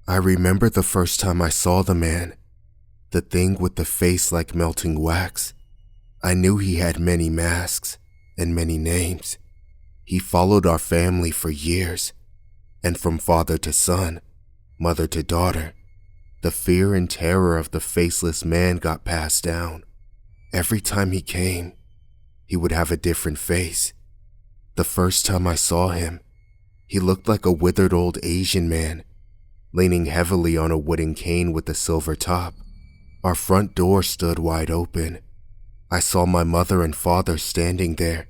I remember the first time I saw the man, the thing with the face like melting wax. I knew he had many masks and many names. He followed our family for years, and from father to son, mother to daughter, the fear and terror of the faceless man got passed down. Every time he came, he would have a different face. The first time I saw him, he looked like a withered old Asian man, leaning heavily on a wooden cane with a silver top. Our front door stood wide open. I saw my mother and father standing there,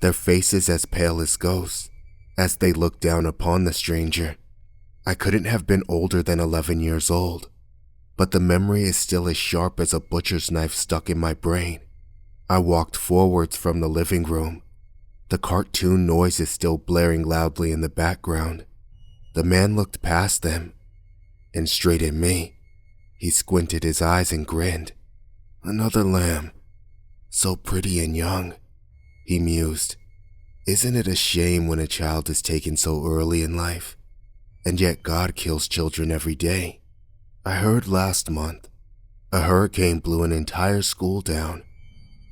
their faces as pale as ghosts, as they looked down upon the stranger. I couldn't have been older than 11 years old, but the memory is still as sharp as a butcher's knife stuck in my brain. I walked forwards from the living room. The cartoon noise is still blaring loudly in the background. The man looked past them and straight at me. He squinted his eyes and grinned. "Another lamb. So pretty and young," he mused. "Isn't it a shame when a child is taken so early in life? And yet God kills children every day. I heard last month a hurricane blew an entire school down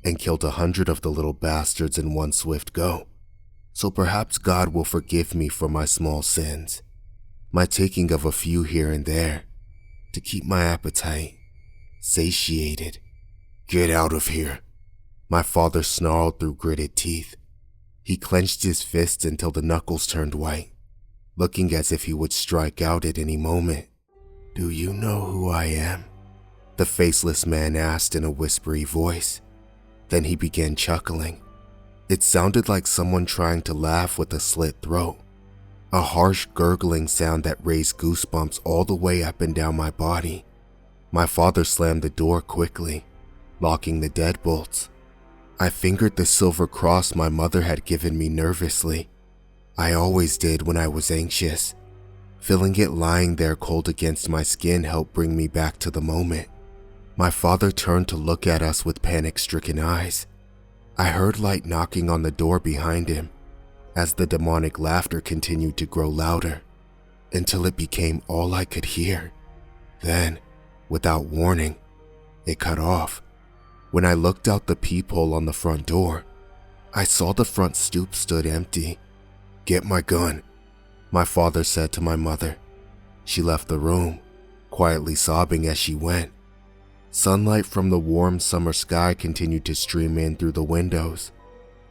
and killed 100 of the little bastards in one swift go. So perhaps God will forgive me for my small sins, my taking of a few here and there, to keep my appetite satiated." "Get out of here," my father snarled through gritted teeth. He clenched his fists until the knuckles turned white, looking as if he would strike out at any moment. "Do you know who I am?" the faceless man asked in a whispery voice. Then he began chuckling. It sounded like someone trying to laugh with a slit throat, a harsh gurgling sound that raised goosebumps all the way up and down my body. My father slammed the door quickly, locking the deadbolts. I fingered the silver cross my mother had given me nervously. I always did when I was anxious. Feeling it lying there cold against my skin helped bring me back to the moment. My father turned to look at us with panic-stricken eyes. I heard light knocking on the door behind him as the demonic laughter continued to grow louder until it became all I could hear. Then, without warning, it cut off. When I looked out the peephole on the front door, I saw the front stoop stood empty. "Get my gun," my father said to my mother. She left the room, quietly sobbing as she went. Sunlight from the warm summer sky continued to stream in through the windows.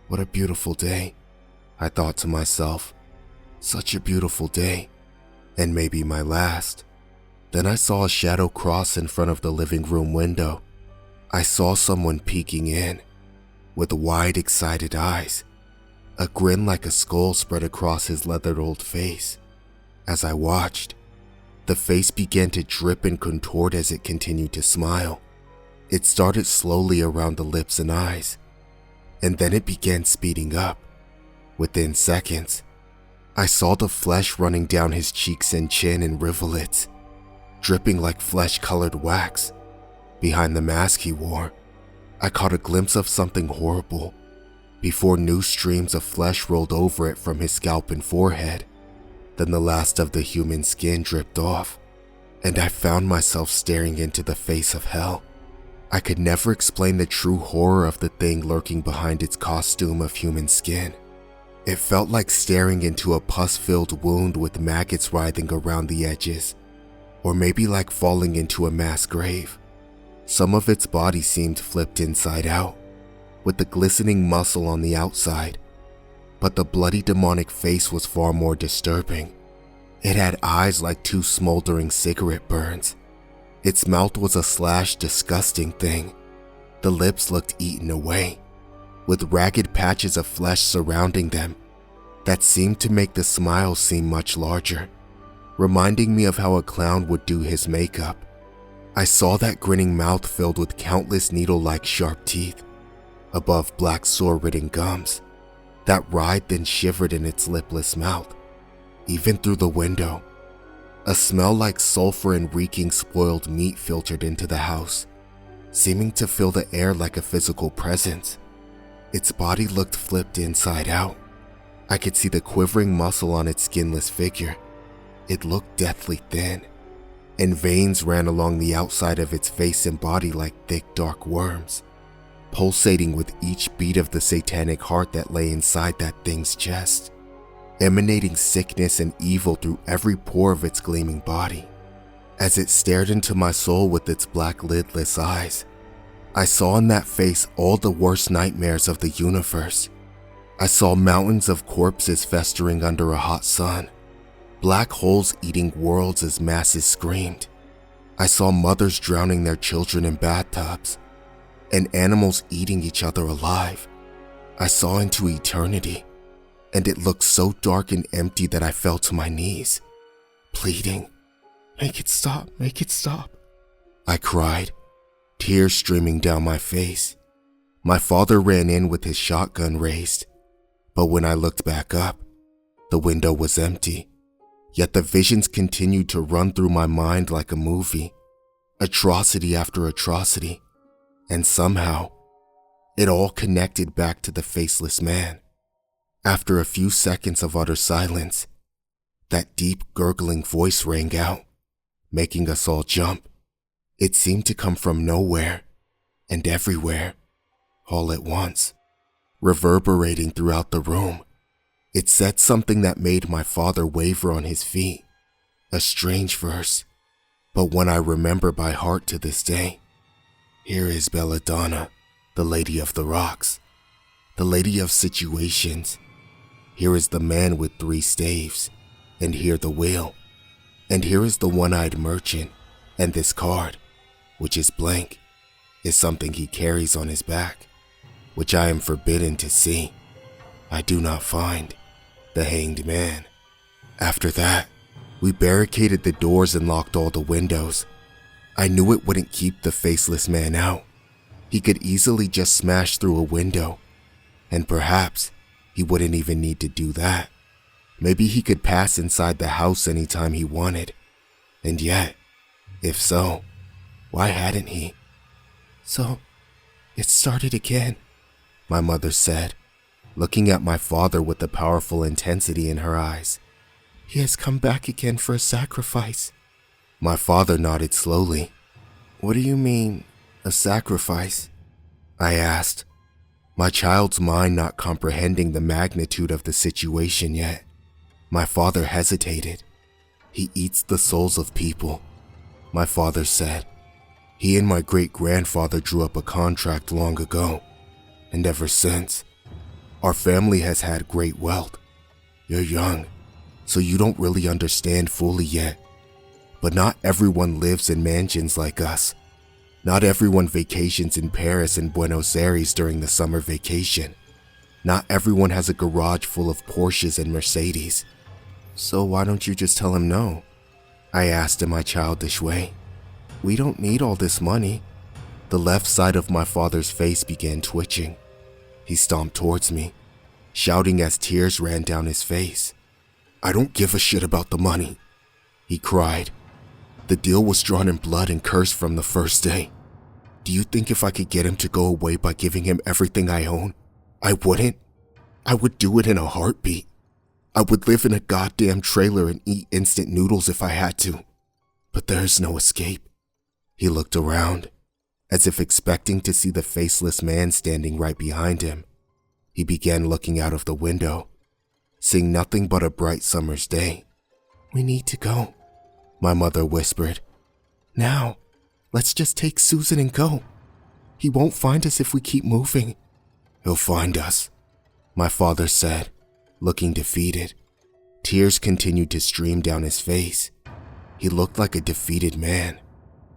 What a beautiful day, I thought to myself. Such a beautiful day, and maybe my last. Then I saw a shadow cross in front of the living room window. I saw someone peeking in, with wide, excited eyes. A grin like a skull spread across his leathered old face. As I watched, the face began to drip and contort as it continued to smile. It started slowly around the lips and eyes, and then it began speeding up. Within seconds, I saw the flesh running down his cheeks and chin in rivulets, dripping like flesh-colored wax. Behind the mask he wore, I caught a glimpse of something horrible, before new streams of flesh rolled over it from his scalp and forehead. Then the last of the human skin dripped off, and I found myself staring into the face of hell. I could never explain the true horror of the thing lurking behind its costume of human skin. It felt like staring into a pus-filled wound with maggots writhing around the edges, or maybe like falling into a mass grave. Some of its body seemed flipped inside out, with the glistening muscle on the outside. But the bloody demonic face was far more disturbing. It had eyes like two smoldering cigarette burns. Its mouth was a slashed, disgusting thing. The lips looked eaten away, with ragged patches of flesh surrounding them that seemed to make the smile seem much larger, reminding me of how a clown would do his makeup. I saw that grinning mouth filled with countless needle-like sharp teeth, above black sore-ridden gums that writhed and shivered in its lipless mouth. Even through the window, a smell like sulfur and reeking spoiled meat filtered into the house, seeming to fill the air like a physical presence. Its body looked flipped inside out. I could see the quivering muscle on its skinless figure. It looked deathly thin, and veins ran along the outside of its face and body like thick, dark worms, pulsating with each beat of the satanic heart that lay inside that thing's chest, emanating sickness and evil through every pore of its gleaming body. As it stared into my soul with its black lidless eyes, I saw in that face all the worst nightmares of the universe. I saw mountains of corpses festering under a hot sun, black holes eating worlds as masses screamed. I saw mothers drowning their children in bathtubs, and animals eating each other alive. I saw into eternity, and it looked so dark and empty that I fell to my knees, pleading, "Make it stop, make it stop," I cried, tears streaming down my face. My father ran in with his shotgun raised, but when I looked back up, the window was empty. Yet the visions continued to run through my mind like a movie, atrocity after atrocity, and somehow, it all connected back to the faceless man. After a few seconds of utter silence, that deep gurgling voice rang out, making us all jump. It seemed to come from nowhere and everywhere, all at once, reverberating throughout the room. It said something that made my father waver on his feet, a strange verse, but one I remember by heart to this day. Here is Belladonna, the Lady of the Rocks, the Lady of Situations. Here is the man with 3 staves, and here the wheel, and here is the one-eyed merchant, and this card, which is blank, is something he carries on his back, which I am forbidden to see. I do not find the hanged man. After that, we barricaded the doors and locked all the windows. I knew it wouldn't keep the faceless man out. He could easily just smash through a window, and perhaps he wouldn't even need to do that. Maybe he could pass inside the house anytime he wanted. And yet, if so, why hadn't he? "So, it started again," my mother said, looking at my father with a powerful intensity in her eyes. "He has come back again for a sacrifice." My father nodded slowly. "What do you mean, a sacrifice?" I asked, my child's mind not comprehending the magnitude of the situation yet. My father hesitated. "He eats the souls of people," my father said. "He and my great-grandfather drew up a contract long ago, and ever since, our family has had great wealth. You're young, so you don't really understand fully yet. But not everyone lives in mansions like us. Not everyone vacations in Paris and Buenos Aires during the summer vacation. Not everyone has a garage full of Porsches and Mercedes. So why don't you just tell him no?" I asked in my childish way. "We don't need all this money." The left side of my father's face began twitching. He stomped towards me, shouting as tears ran down his face. "I don't give a shit about the money," he cried. "The deal was drawn in blood and curse from the first day. Do you think if I could get him to go away by giving him everything I own, I wouldn't? I would do it in a heartbeat. I would live in a goddamn trailer and eat instant noodles if I had to. But there's no escape." He looked around, as if expecting to see the faceless man standing right behind him. He began looking out of the window, seeing nothing but a bright summer's day. "We need to go," my mother whispered. "Now, let's just take Susan and go. He won't find us if we keep moving." "He'll find us," my father said, looking defeated. Tears continued to stream down his face. He looked like a defeated man.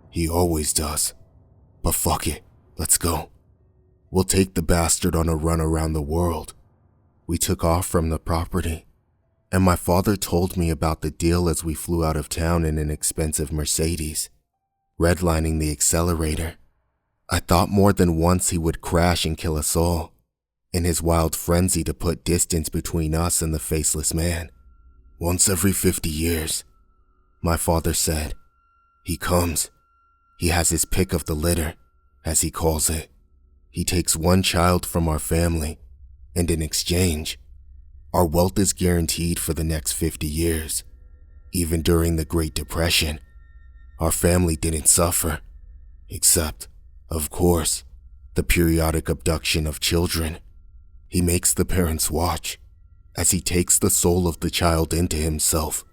"He always does. But fuck it, let's go. We'll take the bastard on a run around the world." We took off from the property, and my father told me about the deal as we flew out of town in an expensive Mercedes, redlining the accelerator. I thought more than once he would crash and kill us all, in his wild frenzy to put distance between us and the faceless man. "Once every 50 years, my father said. He comes. He has his pick of the litter, as he calls it. He takes one child from our family, and in exchange, our wealth is guaranteed for the next 50 years. Even during the Great Depression, Our family didn't suffer, except, of course, the periodic abduction of children. He makes the parents watch as he takes the soul of the child into himself.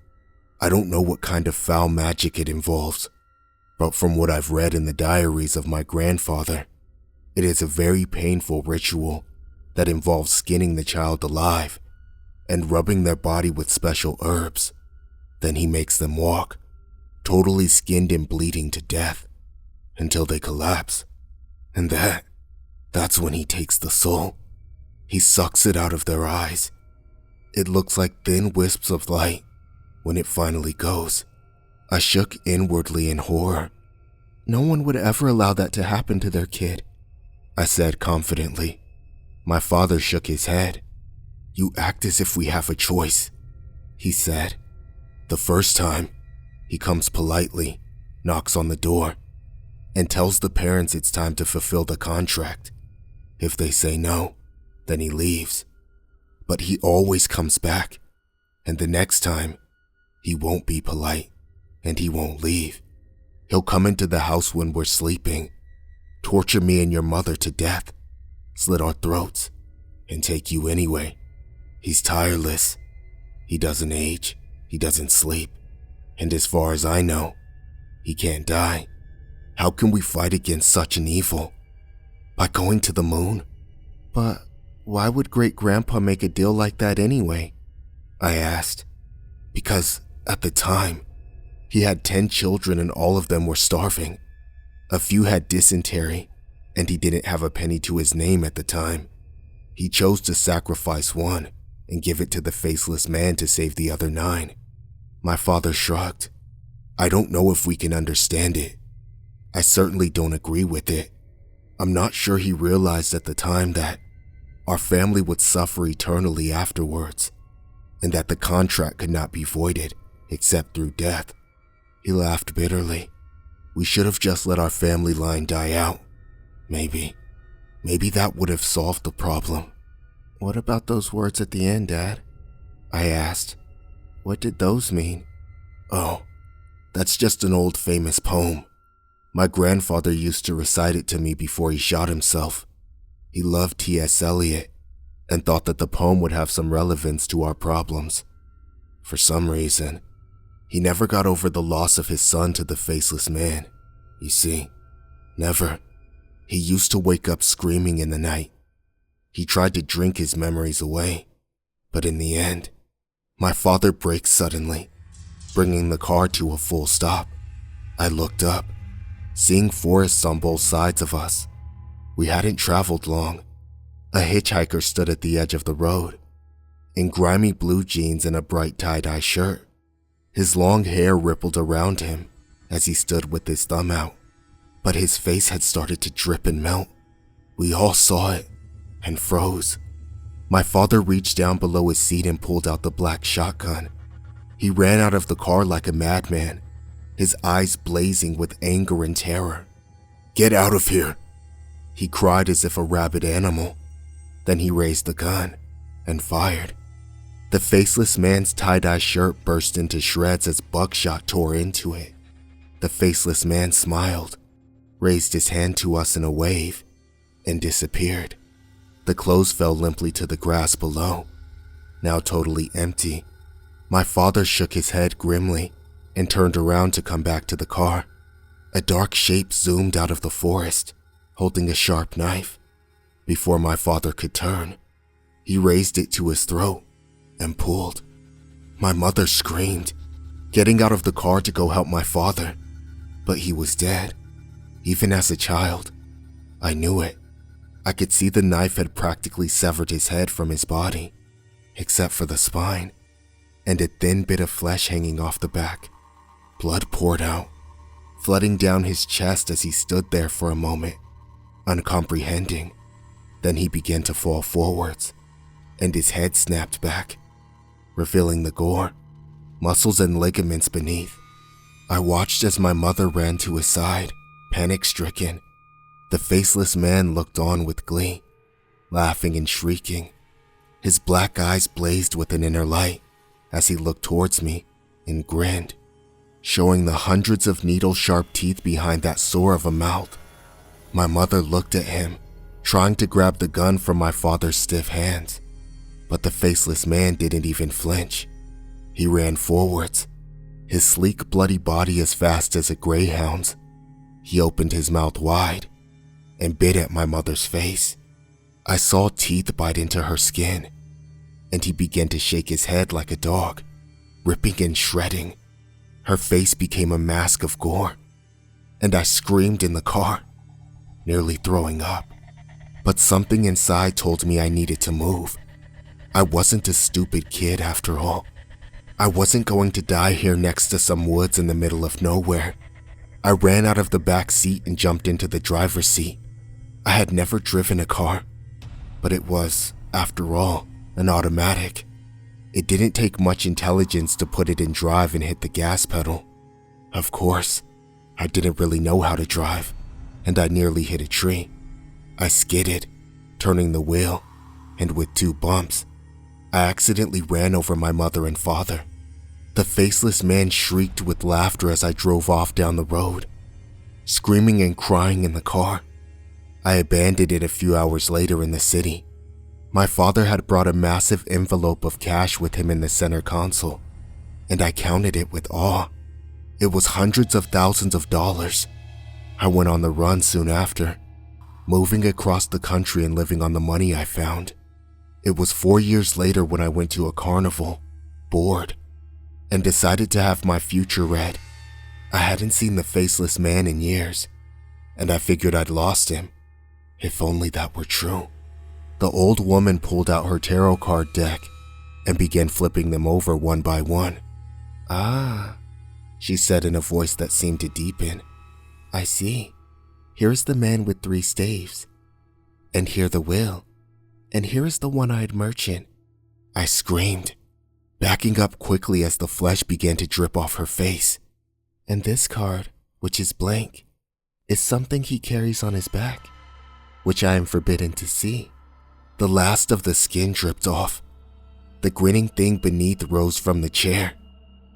I don't know what kind of foul magic it involves, but from what I've read in the diaries of my grandfather, it is a very painful ritual that involves skinning the child alive and rubbing their body with special herbs. Then he makes them walk, totally skinned and bleeding to death, until they collapse. And that's when he takes the soul. He sucks it out of their eyes. It looks like thin wisps of light when it finally goes. I shook inwardly in horror. No one would ever allow that to happen to their kid, I said confidently. My father shook his head. You act as if we have a choice, he said. The first time, he comes politely, knocks on the door, and tells the parents it's time to fulfill the contract. If they say no, then he leaves. But he always comes back, and the next time, he won't be polite, and he won't leave. He'll come into the house when we're sleeping, torture me and your mother to death, slit our throats, and take you anyway. He's tireless. He doesn't age, he doesn't sleep, and as far as I know, he can't die. How can we fight against such an evil? By going to the moon? But why would great-grandpa make a deal like that anyway? I asked. Because at the time, he had 10 children and all of them were starving. A few had dysentery, and he didn't have a penny to his name at the time. He chose to sacrifice one and give it to the faceless man to save the other 9. My father shrugged. I don't know if we can understand it. I certainly don't agree with it. I'm not sure he realized at the time that our family would suffer eternally afterwards, and that the contract could not be voided except through death. He laughed bitterly. We should have just let our family line die out. Maybe that would have solved the problem. What about those words at the end, Dad? I asked. What did those mean? Oh, that's just an old famous poem. My grandfather used to recite it to me before he shot himself. He loved T.S. Eliot and thought that the poem would have some relevance to our problems. For some reason, he never got over the loss of his son to the faceless man. You see, never. He used to wake up screaming in the night. He tried to drink his memories away, but in the end, my father braked suddenly, bringing the car to a full stop. I looked up, seeing forests on both sides of us. We hadn't traveled long. A hitchhiker stood at the edge of the road, in grimy blue jeans and a bright tie-dye shirt. His long hair rippled around him as he stood with his thumb out, but his face had started to drip and melt. We all saw it and froze. My father reached down below his seat and pulled out the black shotgun. He ran out of the car like a madman, his eyes blazing with anger and terror. Get out of here, he cried as if a rabid animal. Then he raised the gun and fired. The faceless man's tie-dye shirt burst into shreds as buckshot tore into it. The faceless man smiled, raised his hand to us in a wave, and disappeared. The clothes fell limply to the grass below, now totally empty. My father shook his head grimly and turned around to come back to the car. A dark shape zoomed out of the forest, holding a sharp knife. Before my father could turn, he raised it to his throat and pulled. My mother screamed, getting out of the car to go help my father, but he was dead. Even as a child, I knew it. I could see the knife had practically severed his head from his body, except for the spine, and a thin bit of flesh hanging off the back. Blood poured out, flooding down his chest as he stood there for a moment, uncomprehending. Then he began to fall forwards, and his head snapped back, revealing the gore, muscles and ligaments beneath. I watched as my mother ran to his side, panic-stricken. The faceless man looked on with glee, laughing and shrieking. His black eyes blazed with an inner light as he looked towards me and grinned. showing the hundreds of needle-sharp teeth behind that sore of a mouth. My mother looked at him, trying to grab the gun from my father's stiff hands, but the faceless man didn't even flinch. He ran forwards, his sleek, bloody body as fast as a greyhound's. He opened his mouth wide and bit at my mother's face. I saw teeth bite into her skin, and he began to shake his head like a dog, ripping and shredding. Her face became a mask of gore, and I screamed in the car, nearly throwing up. But something inside told me I needed to move. I wasn't a stupid kid after all. I wasn't going to die here next to some woods in the middle of nowhere. I ran out of the back seat and jumped into the driver's seat. I had never driven a car, but it was, after all, an automatic. It didn't take much intelligence to put it in drive and hit the gas pedal. Of course, I didn't really know how to drive, and I nearly hit a tree. I skidded, turning the wheel, and with 2 bumps, I accidentally ran over my mother and father. The faceless man shrieked with laughter as I drove off down the road, screaming and crying in the car. I abandoned it a few hours later in the city. My father had brought a massive envelope of cash with him in the center console, and I counted it with awe. It was hundreds of thousands of dollars. I went on the run soon after, moving across the country and living on the money I found. It was 4 years later when I went to a carnival, bored, and decided to have my future read. I hadn't seen the faceless man in years, and I figured I'd lost him. If only that were true. The old woman pulled out her tarot card deck and began flipping them over one by one. "Ah," she said in a voice that seemed to deepen. "I see. Here's the man with 3 staves. And here the will. And here is the one-eyed merchant." I screamed, backing up quickly as the flesh began to drip off her face. "And this card, which is blank, is something he carries on his back, which I am forbidden to see." The last of the skin dripped off. The grinning thing beneath rose from the chair,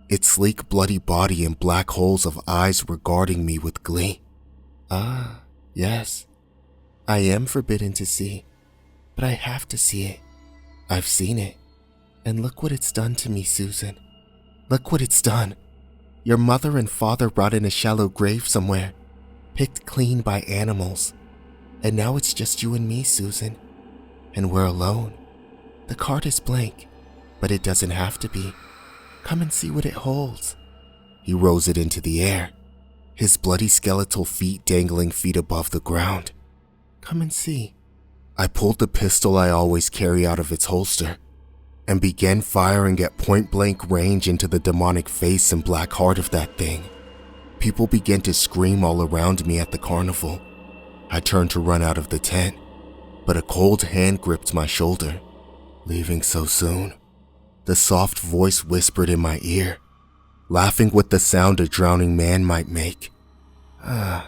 its sleek, bloody body and black holes of eyes regarding me with glee. "Ah, yes, I am forbidden to see, but I have to see it. I've seen it, and look what it's done to me, Susan. Look what it's done. Your mother and father rot in a shallow grave somewhere, picked clean by animals, and now it's just you and me, Susan. And we're alone. The card is blank, but it doesn't have to be. Come and see what it holds." He rose it into the air, his bloody skeletal feet dangling feet above the ground. "Come and see." I pulled the pistol I always carry out of its holster and began firing at point-blank range into the demonic face and black heart of that thing. People began to scream all around me at the carnival. I turned to run out of the tent, but a cold hand gripped my shoulder. "Leaving so soon?" The soft voice whispered in my ear, laughing with the sound a drowning man might make. "Ah,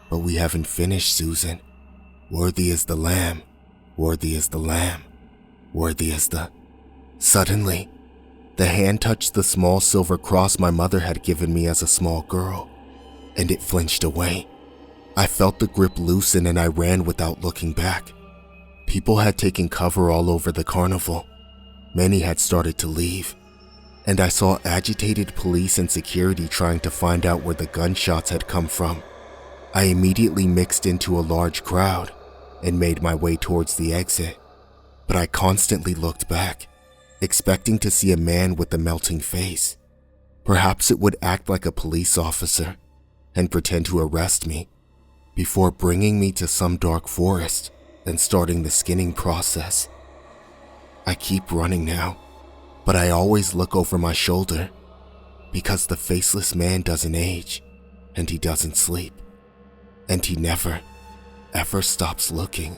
but we haven't finished, Susan. Worthy is the lamb, worthy is the lamb, worthy is the..." Suddenly, the hand touched the small silver cross my mother had given me as a small girl, and it flinched away. I felt the grip loosen and I ran without looking back. People had taken cover all over the carnival. Many had started to leave, and I saw agitated police and security trying to find out where the gunshots had come from. I immediately mixed into a large crowd and made my way towards the exit, but I constantly looked back, expecting to see a man with a melting face. Perhaps it would act like a police officer and pretend to arrest me before bringing me to some dark forest and starting the skinning process. I keep running now, but I always look over my shoulder because the faceless man doesn't age and he doesn't sleep, and he never, ever stops looking.